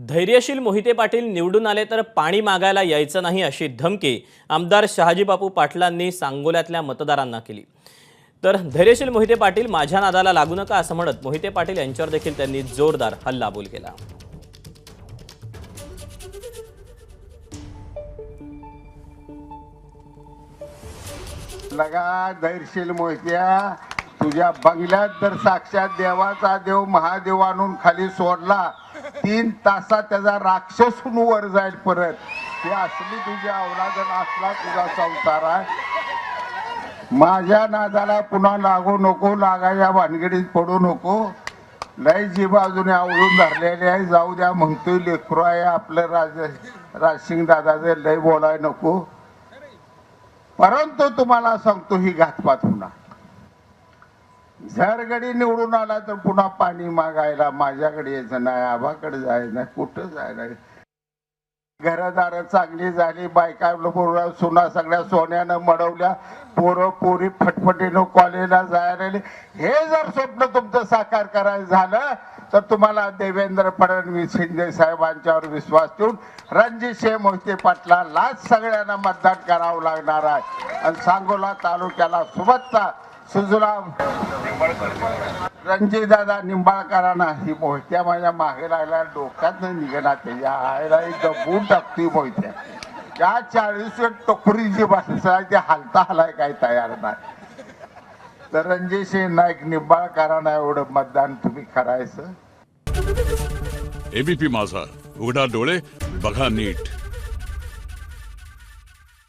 धैर्यशील मोहिते पाटील निवडून आले तर पाणी मागायला यायचं नाही अशी धमकी आमदार शहाजीबापू पाटलांनी सांगोल्यातल्या मतदारांना केली। तर धैर्यशील मोहिते पाटील माझ्या नादाला लागू नका असं म्हणत मोहिते पाटील यांच्यावर देखील त्यांनी जोरदार हल्लाबोल केला। लगा धैर्यशील मोहित्या, तुझ्या बंगल्यात जर साक्षात देवाचा देव महादेव आणून खाली सोडला 3 तासात त्याचा राक्षस होऊन वर जाईल परत। ही असली तुझ्या अवलादन असला तुझा संसार आहे। माझ्या नादाला पुन्हा लागू नको, लागायच्या भानगडीत पडू नको। लय जी बाजूने आवळून धरलेले आहे, जाऊ द्या म्हणतोय लेकरू आहे आपलं राजसिंग दादाचे, लय बोलाय नको। परंतु तुम्हाला सांगतो ही घातपात होणार। जर गडी निवडून आला तर पुन्हा पाणी मागायला माझ्याकडे यायचं नाही, आबाकडे जायचं नाही, कुठं जायचं नाही। घरदार चांगली झाली, बायका पोरं सुना सगळ्या सोन्यानं मडवल्या, पोरं पोरी फटफटीनं कॉलेजला जायला। हे जर स्वप्न तुमचं साकार करायचं झालं तर तुम्हाला देवेंद्र फडणवीस शिंदे साहेबांच्यावर विश्वास ठेवून रणजितसिंह मोहिते पाटलालाच सगळ्यांना मतदान करावं लागणार आहे। आणि सांगोला तालुक्याला सुबत्ता सुजलाम रणजितदादा निंबाळकरांना ही मोहित्या माझ्या मागे लागल्या डोक्यात निघणार, त्याच्या आईला दबून टाकती मोहित्या। त्या 40 टोकरी जी भाषा ते हालता हलाय काय तयार नाही। तर रणजितसिंह नाईक निंबाळकरांना एवढं मतदान तुम्ही करायचं। एबीपी माझा, उघडा डोळे बघा नीट।